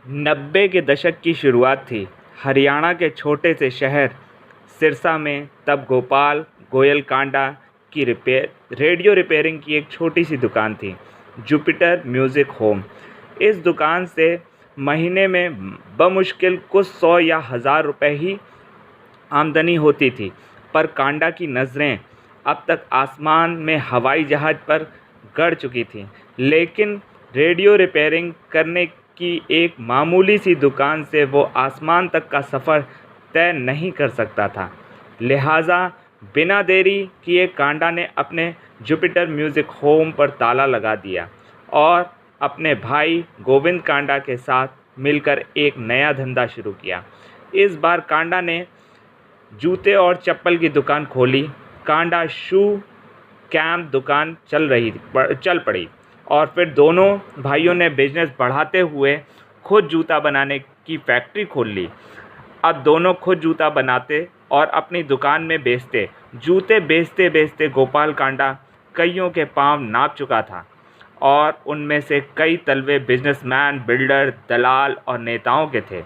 90 के दशक की शुरुआत थी। हरियाणा के छोटे से शहर सिरसा में तब गोपाल गोयल कांडा की रेडियो रिपेयरिंग की एक छोटी सी दुकान थी, जुपिटर म्यूज़िक होम। इस दुकान से महीने में बमुश्किल कुछ 100 या 1000 रुपए ही आमदनी होती थी, पर कांडा की नज़रें अब तक आसमान में हवाई जहाज़ पर गड़ चुकी थीं। लेकिन रेडियो रिपेयरिंग करने की एक मामूली सी दुकान से वो आसमान तक का सफ़र तय नहीं कर सकता था। लिहाजा बिना देरी किए कांडा ने अपने जुपिटर म्यूज़िक होम पर ताला लगा दिया और अपने भाई गोविंद कांडा के साथ मिलकर एक नया धंधा शुरू किया। इस बार कांडा ने जूते और चप्पल की दुकान खोली। कांडा शू कैंप दुकान चल पड़ी और फिर दोनों भाइयों ने बिजनेस बढ़ाते हुए खुद जूता बनाने की फैक्ट्री खोल ली। अब दोनों खुद जूता बनाते और अपनी दुकान में बेचते। जूते बेचते बेचते गोपाल कांडा कईयों के पांव नाप चुका था और उनमें से कई तलवे बिजनेसमैन, बिल्डर, दलाल और नेताओं के थे।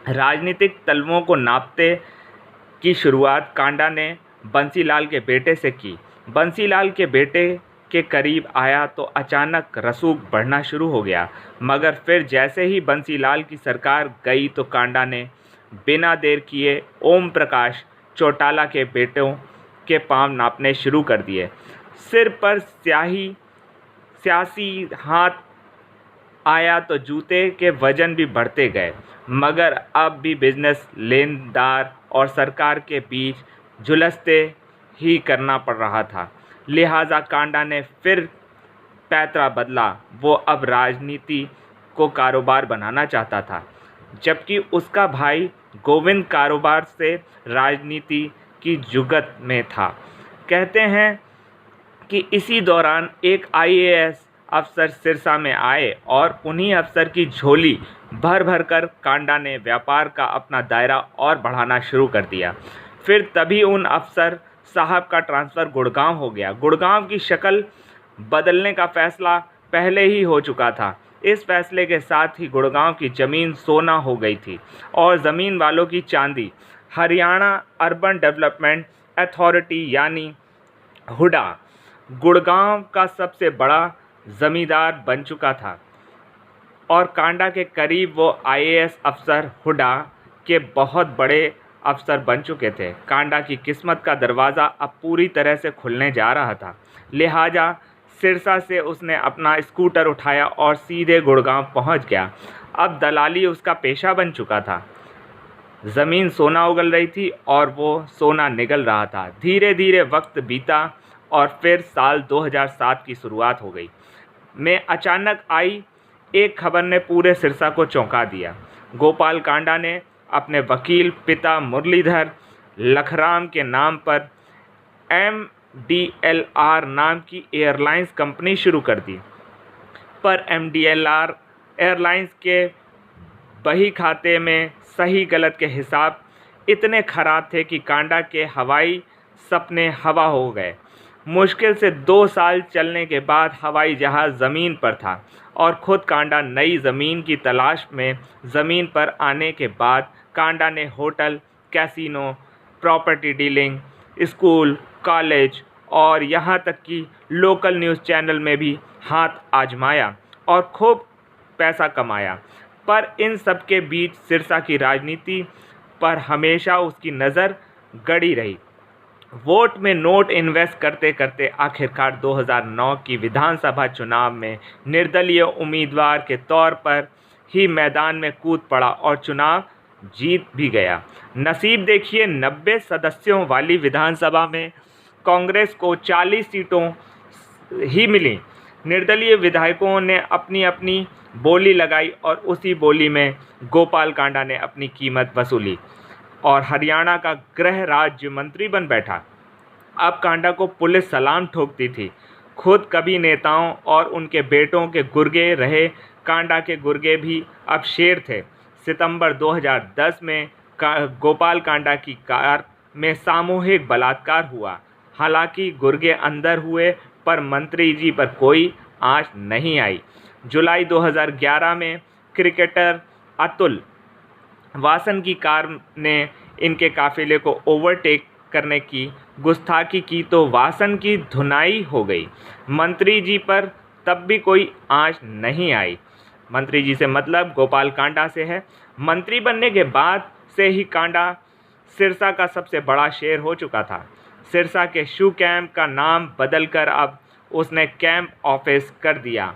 राजनीतिक तलवों को नापते की शुरुआत कांडा ने बंसीलाल के बेटे से की। बंसीलाल के बेटे के करीब आया तो अचानक रसूख बढ़ना शुरू हो गया, मगर फिर जैसे ही बंसीलाल की सरकार गई तो कांडा ने बिना देर किए ओम प्रकाश चौटाला के बेटों के पांव नापने शुरू कर दिए। सिर पर सियासी हाथ आया तो जूते के वजन भी बढ़ते गए, मगर अब भी बिजनेस लेनदार और सरकार के बीच झुलसते ही करना पड़ रहा था। लिहाजा कांडा ने फिर पैतरा बदला। वो अब राजनीति को कारोबार बनाना चाहता था, जबकि उसका भाई गोविंद कारोबार से राजनीति की जुगत में था। कहते हैं कि इसी दौरान एक आईएएस अफसर सिरसा में आए और उन्हीं अफसर की झोली भर भर कर कांडा ने व्यापार का अपना दायरा और बढ़ाना शुरू कर दिया। फिर तभी उन अफसर साहब का ट्रांसफ़र गुड़गांव हो गया। गुड़गांव की शक्ल बदलने का फैसला पहले ही हो चुका था। इस फैसले के साथ ही गुड़गांव की ज़मीन सोना हो गई थी और ज़मीन वालों की चांदी। हरियाणा अर्बन डेवलपमेंट अथॉरिटी यानी हुडा गुड़गांव का सबसे बड़ा ज़मींदार बन चुका था और कांडा के करीब वो आईएएस अफसर हुडा के बहुत बड़े अफसर बन चुके थे। कांडा की किस्मत का दरवाज़ा अब पूरी तरह से खुलने जा रहा था। लिहाजा सिरसा से उसने अपना स्कूटर उठाया और सीधे गुड़गांव पहुंच गया। अब दलाली उसका पेशा बन चुका था। ज़मीन सोना उगल रही थी और वो सोना निगल रहा था। धीरे धीरे वक्त बीता और फिर साल 2007 की शुरुआत हो गई। में अचानक आई एक खबर ने पूरे सिरसा को चौंका दिया। गोपाल कांडा ने अपने वकील पिता मुरलीधर लखराम के नाम पर MDLR नाम की एयरलाइंस कंपनी शुरू कर दी, पर MDLR एयरलाइंस के बही खाते में सही गलत के हिसाब इतने खराब थे कि कांडा के हवाई सपने हवा हो गए। मुश्किल से 2 साल चलने के बाद हवाई जहाज़ ज़मीन पर था और ख़ुद कांडा नई ज़मीन की तलाश में ज़मीन पर आने के बाद कांडा ने hotel, casino, property dealing, school, college और यहाँ तक कि लोकल न्यूज़ चैनल में भी हाथ आजमाया और खूब पैसा कमाया। पर इन सब के बीच सिरसा की राजनीति पर हमेशा उसकी नज़र गड़ी रही। वोट में नोट इन्वेस्ट करते करते आखिरकार 2009 की विधानसभा चुनाव में निर्दलीय उम्मीदवार के तौर पर ही मैदान में कूद पड़ा और चुनाव जीत भी गया। नसीब देखिए, 90 सदस्यों वाली विधानसभा में कांग्रेस को 40 सीटों ही मिली। निर्दलीय विधायकों ने अपनी अपनी बोली लगाई और उसी बोली में गोपाल कांडा ने अपनी कीमत वसूली और हरियाणा का गृह राज्य मंत्री बन बैठा। अब कांडा को पुलिस सलाम ठोकती थी। खुद कभी नेताओं और उनके बेटों के गुर्गे रहे कांडा के गुर्गे भी अब शेर थे। सितंबर 2010 में गोपाल कांडा की कार में सामूहिक बलात्कार हुआ। हालांकि गुर्गे अंदर हुए पर मंत्री जी पर कोई आंच नहीं आई। जुलाई 2011 में क्रिकेटर अतुल वासन की कार ने इनके काफिले को ओवरटेक करने की गुस्ताखी की तो वासन की धुनाई हो गई। मंत्री जी पर तब भी कोई आंच नहीं आई। मंत्री जी से मतलब गोपाल कांडा से है। मंत्री बनने के बाद से ही कांडा सिरसा का सबसे बड़ा शेर हो चुका था। सिरसा के शू कैंप का नाम बदलकर अब उसने कैंप ऑफिस कर दिया।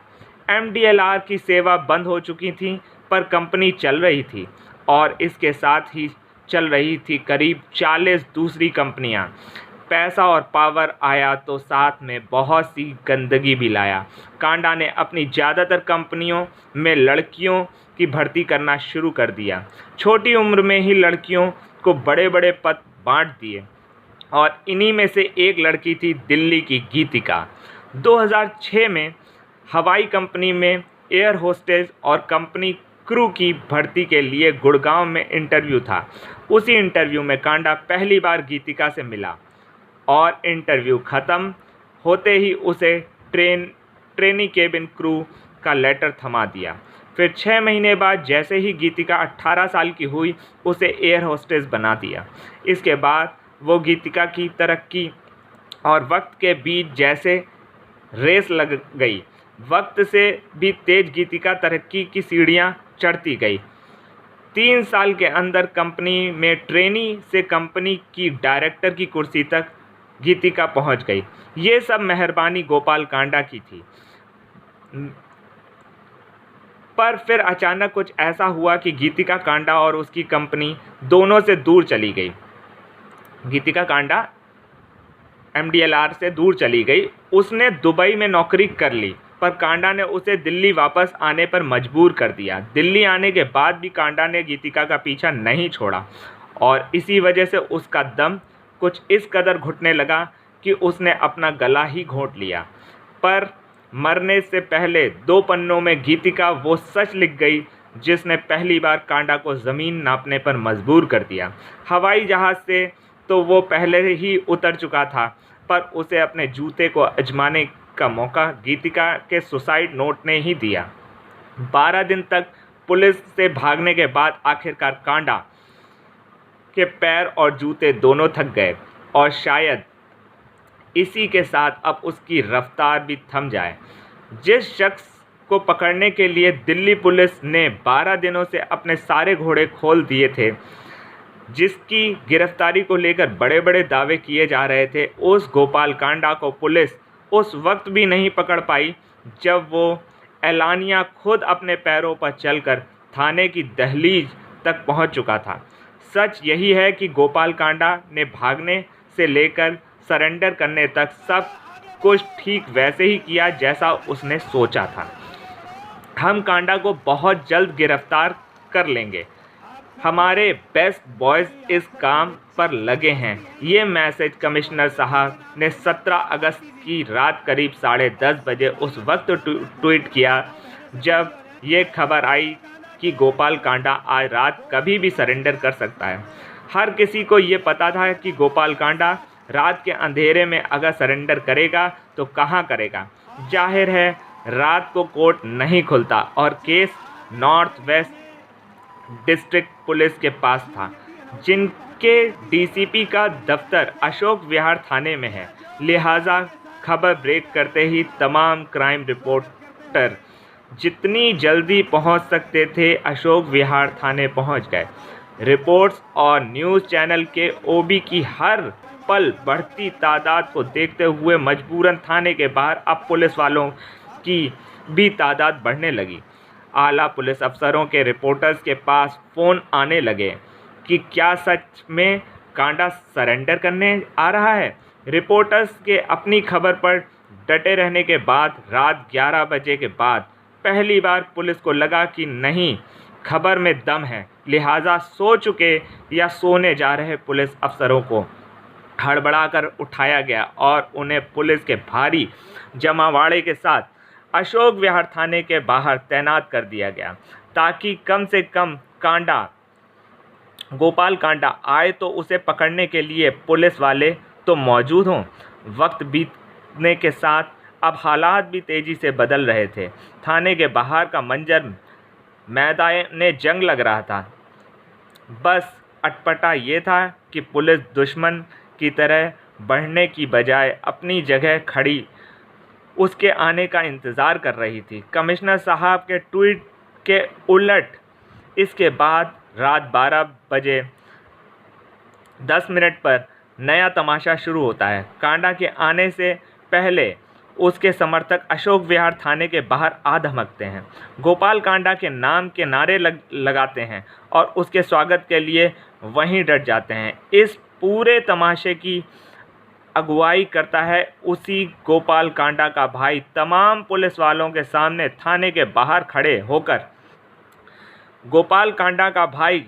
एमडीएलआर की सेवा बंद हो चुकी थी, पर कंपनी चल रही थी और इसके साथ ही चल रही थी करीब 40 दूसरी कंपनियां। पैसा और पावर आया तो साथ में बहुत सी गंदगी भी लाया। कांडा ने अपनी ज़्यादातर कंपनियों में लड़कियों की भर्ती करना शुरू कर दिया। छोटी उम्र में ही लड़कियों को बड़े बड़े पद बांट दिए और इन्हीं में से एक लड़की थी दिल्ली की गीतिका। 2006 में हवाई कंपनी में एयर होस्टेस और कंपनी क्रू की भर्ती के लिए गुड़गांव में इंटरव्यू था। उसी इंटरव्यू में कांडा पहली बार गीतिका से मिला और इंटरव्यू ख़त्म होते ही उसे ट्रेनी केबिन क्रू का लेटर थमा दिया। फिर 6 महीने बाद जैसे ही गीतिका 18 साल की हुई, उसे एयर होस्टेस बना दिया। इसके बाद वो गीतिका की तरक्की और वक्त के बीच जैसे रेस लग गई। वक्त से भी तेज गीतिका तरक्की की सीढ़ियां चढ़ती गई। 3 साल के अंदर कंपनी में ट्रेनी से कंपनी की डायरेक्टर की कुर्सी तक गीतिका पहुंच गई। ये सब मेहरबानी गोपाल कांडा की थी। पर फिर अचानक कुछ ऐसा हुआ कि गीतिका कांडा और उसकी कंपनी दोनों से दूर चली गई। गीतिका कांडा एमडीएलआर से दूर चली गई। उसने दुबई में नौकरी कर ली, पर कांडा ने उसे दिल्ली वापस आने पर मजबूर कर दिया। दिल्ली आने के बाद भी कांडा ने गीतिका का पीछा नहीं छोड़ा और इसी वजह से उसका दम कुछ इस कदर घुटने लगा कि उसने अपना गला ही घोंट लिया। पर मरने से पहले 2 पन्नों में गीतिका वो सच लिख गई जिसने पहली बार कांडा को ज़मीन नापने पर मजबूर कर दिया। हवाई जहाज़ से तो वो पहले ही उतर चुका था, पर उसे अपने जूते को आजमाने का मौका गीतिका के सुसाइड नोट ने ही दिया। 12 दिन तक पुलिस से भागने के बाद आखिरकार कांडा के पैर और जूते दोनों थक गए और शायद इसी के साथ अब उसकी रफ्तार भी थम जाए। जिस शख्स को पकड़ने के लिए दिल्ली पुलिस ने 12 दिनों से अपने सारे घोड़े खोल दिए थे, जिसकी गिरफ्तारी को लेकर बड़े बड़े दावे किए जा रहे थे, उस गोपाल कांडा को पुलिस उस वक्त भी नहीं पकड़ पाई जब वो एलानिया खुद अपने पैरों पर चलकर थाने की दहलीज तक पहुंच चुका था। सच यही है कि गोपाल कांडा ने भागने से लेकर सरेंडर करने तक सब कुछ ठीक वैसे ही किया जैसा उसने सोचा था। हम कांडा को बहुत जल्द गिरफ्तार कर लेंगे। हमारे बेस्ट बॉयज़ इस काम पर लगे हैं। ये मैसेज कमिश्नर साहब ने 17 अगस्त की रात करीब 10:30 बजे उस वक्त ट्वीट किया जब ये खबर आई कि गोपाल कांडा आज रात कभी भी सरेंडर कर सकता है। हर किसी को ये पता था कि गोपाल कांडा रात के अंधेरे में अगर सरेंडर करेगा तो कहाँ करेगा। जाहिर है रात को कोर्ट नहीं खुलता और case north west district police के पास था, जिनके डीसीपी का दफ्तर अशोक विहार थाने में है। लिहाजा खबर ब्रेक करते ही तमाम क्राइम रिपोर्टर जितनी जल्दी पहुंच सकते थे अशोक विहार थाने पहुंच गए। रिपोर्ट्स और न्यूज़ चैनल के ओबी की हर पल बढ़ती तादाद को देखते हुए मजबूरन थाने के बाहर अब पुलिस वालों की भी तादाद बढ़ने लगी। आला पुलिस अफसरों के रिपोर्टर्स के पास फ़ोन आने लगे कि क्या सच में कांडा सरेंडर करने आ रहा है। रिपोर्टर्स के अपनी खबर पर डटे रहने के बाद रात 11 बजे के बाद पहली बार पुलिस को लगा कि नहीं, खबर में दम है। लिहाजा सो चुके या सोने जा रहे पुलिस अफसरों को हड़बड़ाकर उठाया गया और उन्हें पुलिस के भारी जमावाड़े के साथ अशोक विहार थाने के बाहर तैनात कर दिया गया, ताकि कम से कम गोपाल कांडा आए तो उसे पकड़ने के लिए पुलिस वाले तो मौजूद हों। वक्त बीतने के साथ अब हालात भी तेज़ी से बदल रहे थे। थाने के बाहर का मंजर मैदान जंग लग रहा था। बस अटपटा ये था कि पुलिस दुश्मन की तरह बढ़ने की बजाय अपनी जगह खड़ी उसके आने का इंतज़ार कर रही थी। कमिश्नर साहब के ट्वीट के उलट इसके बाद रात 12 बजे 10 मिनट पर नया तमाशा शुरू होता है। कांडा के आने से पहले उसके समर्थक अशोक विहार थाने के बाहर आ धमकते हैं, गोपाल कांडा के नाम के नारे लगाते हैं और उसके स्वागत के लिए वहीं डट जाते हैं। इस पूरे तमाशे की अगुवाई करता है उसी गोपाल कांडा का भाई। तमाम पुलिस वालों के सामने थाने के बाहर खड़े होकर गोपाल कांडा का भाई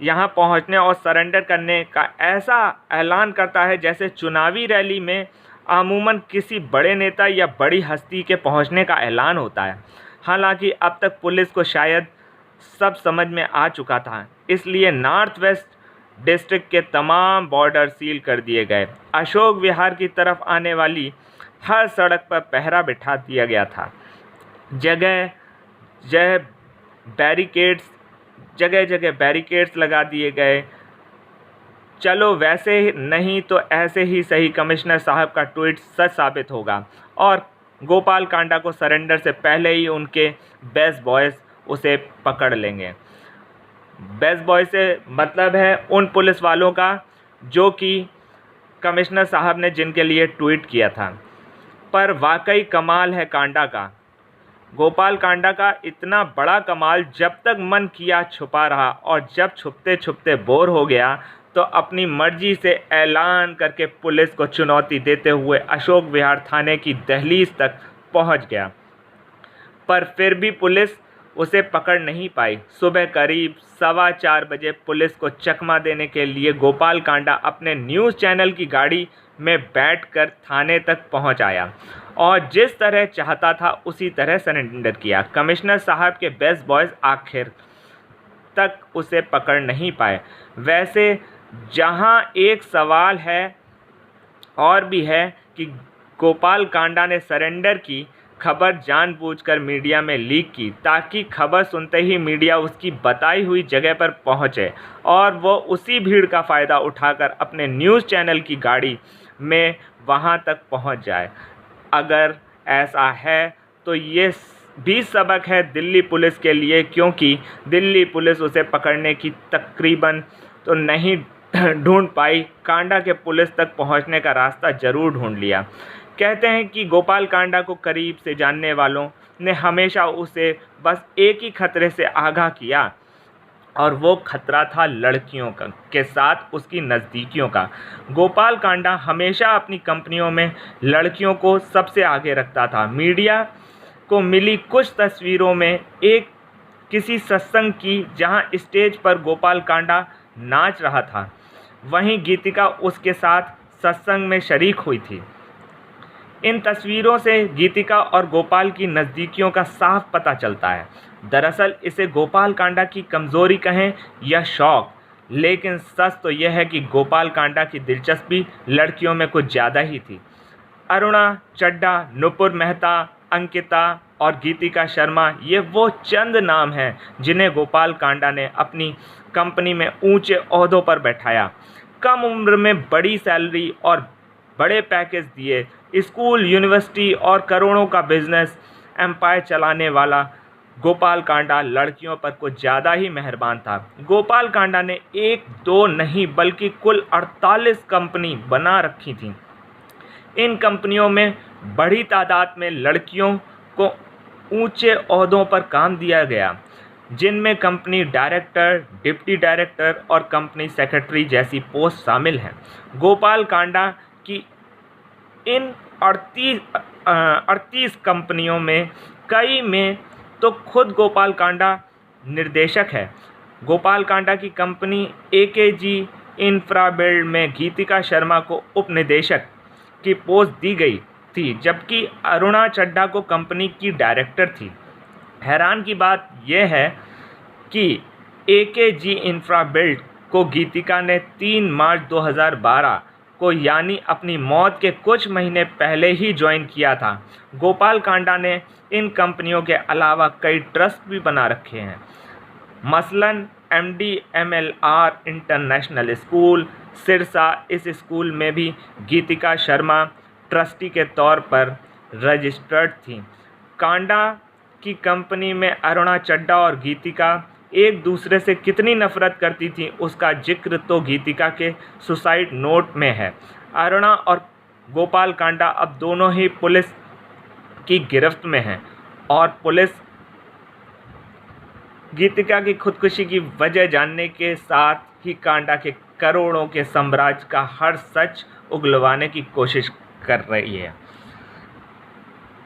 यहाँ पहुँचने और सरेंडर करने का ऐसा ऐलान करता है जैसे चुनावी रैली में अमूमन किसी बड़े नेता या बड़ी हस्ती के पहुँचने का ऐलान होता है। हालांकि अब तक पुलिस को शायद सब समझ में आ चुका था, इसलिए नॉर्थ वेस्ट डिस्ट्रिक्ट के तमाम बॉर्डर सील कर दिए गए। अशोक विहार की तरफ आने वाली हर सड़क पर पहरा बिठा दिया गया था। जगह जगह बैरिकेड्स लगा दिए गए। चलो वैसे नहीं तो ऐसे ही सही, कमिश्नर साहब का ट्वीट सच साबित होगा और गोपाल कांडा को सरेंडर से पहले ही उनके बेस्ट बॉयज़ उसे पकड़ लेंगे। बेस्ट बॉय से मतलब है उन पुलिस वालों का जो कि कमिश्नर साहब ने जिनके लिए ट्वीट किया था। पर वाकई कमाल है कांडा का, गोपाल कांडा का इतना बड़ा कमाल। जब तक मन किया छुपा रहा और जब छुपते छुपते बोर हो गया तो अपनी मर्जी से ऐलान करके पुलिस को चुनौती देते हुए अशोक विहार थाने की दहलीज तक पहुंच गया। पर फिर भी पुलिस उसे पकड़ नहीं पाई। सुबह करीब 4:15 बजे पुलिस को चकमा देने के लिए गोपाल कांडा अपने न्यूज़ चैनल की गाड़ी में बैठकर थाने तक पहुंच आया और जिस तरह चाहता था उसी तरह सरेंडर किया। कमिश्नर साहब के बेस्ट बॉयज़ आखिर तक उसे पकड़ नहीं पाए। वैसे जहां एक सवाल है और भी है कि गोपाल कांडा ने सरेंडर की खबर जानबूझकर मीडिया में लीक की ताकि खबर सुनते ही मीडिया उसकी बताई हुई जगह पर पहुंचे और वो उसी भीड़ का फ़ायदा उठाकर अपने न्यूज़ चैनल की गाड़ी में वहां तक पहुंच जाए। अगर ऐसा है तो ये भी सबक है दिल्ली पुलिस के लिए, क्योंकि दिल्ली पुलिस उसे पकड़ने की तकरीबन तो नहीं ढूंढ पाई, कांडा के पुलिस तक पहुंचने का रास्ता ज़रूर ढूंढ लिया। कहते हैं कि गोपाल कांडा को करीब से जानने वालों ने हमेशा उसे बस एक ही खतरे से आगाह किया और वो खतरा था लड़कियों का के साथ उसकी नज़दीकियों का। गोपाल कांडा हमेशा अपनी कंपनियों में लड़कियों को सबसे आगे रखता था। मीडिया को मिली कुछ तस्वीरों में एक किसी सत्संग की जहां स्टेज पर गोपाल कांडा नाच रहा था, वहीं गीतिका उसके साथ सत्संग में शरीक हुई थी। इन तस्वीरों से गीतिका और गोपाल की नज़दीकियों का साफ पता चलता है। दरअसल इसे गोपाल कांडा की कमज़ोरी कहें या शौक, लेकिन सच तो यह है कि गोपाल कांडा की दिलचस्पी लड़कियों में कुछ ज़्यादा ही थी। अरुणा चड्ढा, नुपुर मेहता, अंकिता और गीतिका शर्मा ये वो चंद नाम हैं जिन्हें गोपाल कांडा ने अपनी कंपनी में ऊंचे ओहदों पर बैठाया। कम उम्र में बड़ी सैलरी और बड़े पैकेज दिए, स्कूल, यूनिवर्सिटी और करोड़ों का बिजनेस एम्पायर चलाने वाला गोपाल कांडा लड़कियों पर कुछ ज़्यादा ही मेहरबान था। गोपाल कांडा ने 1-2 नहीं बल्कि कुल 48 कंपनी बना रखी थी। इन कंपनियों में बड़ी तादाद में लड़कियों को ऊंचे ओहदों पर काम दिया गया, जिनमें कंपनी डायरेक्टर, डिप्टी डायरेक्टर और कंपनी सेक्रेटरी जैसी पोस्ट शामिल हैं। गोपाल कांडा की इन 38 कंपनियों में कई में तो खुद गोपाल कांडा निर्देशक है। गोपाल कांडा की कंपनी AKG इंफ्राबिल्ड में गीतिका शर्मा को उपनिदेशक की पोस्ट दी गई थी, जबकि अरुणा चड्ढा को कंपनी की डायरेक्टर थी। हैरान की बात यह है कि AKG इंफ्राबिल्ड को गीतिका ने 3 मार्च 2012 को यानी अपनी मौत के कुछ महीने पहले ही ज्वाइन किया था। गोपाल कांडा ने इन कंपनियों के अलावा कई ट्रस्ट भी बना रखे हैं, मसलन MDMLR इंटरनेशनल स्कूल सिरसा। इस स्कूल में भी गीतिका शर्मा ट्रस्टी के तौर पर रजिस्टर्ड थी। कांडा की कंपनी में अरुणा चड्ढा और गीतिका एक दूसरे से कितनी नफरत करती थी, उसका जिक्र तो गीतिका के सुसाइड नोट में है। अरुणा और गोपाल कांडा अब दोनों ही पुलिस की गिरफ्त में हैं और पुलिस गीतिका की खुदकुशी की वजह जानने के साथ ही कांडा के करोड़ों के साम्राज्य का हर सच उगलवाने की कोशिश कर रही है।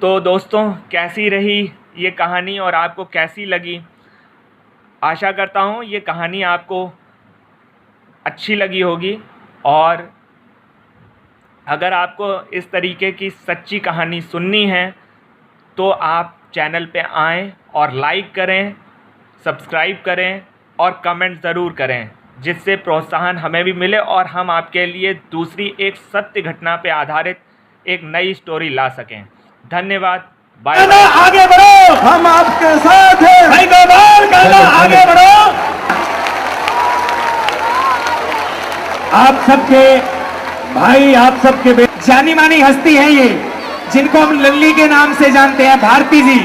तो दोस्तों, कैसी रही ये कहानी और आपको कैसी लगी? आशा करता हूँ ये कहानी आपको अच्छी लगी होगी, और अगर आपको इस तरीके की सच्ची कहानी सुननी है तो आप चैनल पे आएँ और लाइक करें, सब्सक्राइब करें और कमेंट ज़रूर करें, जिससे प्रोत्साहन हमें भी मिले और हम आपके लिए दूसरी एक सत्य घटना पे आधारित एक नई स्टोरी ला सकें। धन्यवाद। बाय। आगे बढ़ो, हम आपके साथ हैं। भाई गोपाल कांडा, आगे बढ़ो। आप सबके भाई, आप सबके जानी मानी हस्ती है ये, जिनको हम लल्ली के नाम से जानते हैं, भारती जी।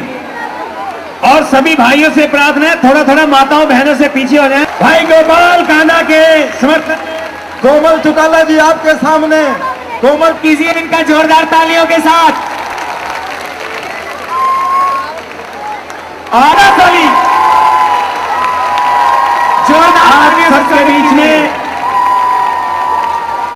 और सभी भाइयों से प्रार्थना है, थोड़ा थोड़ा माताओं बहनों से पीछे हो जाए। भाई गोपाल कांडा के समर्थन कोमल चौटाला जी आपके सामने, कोमल कीजिए इनका जोरदार तालियों के साथ। आरा ताली।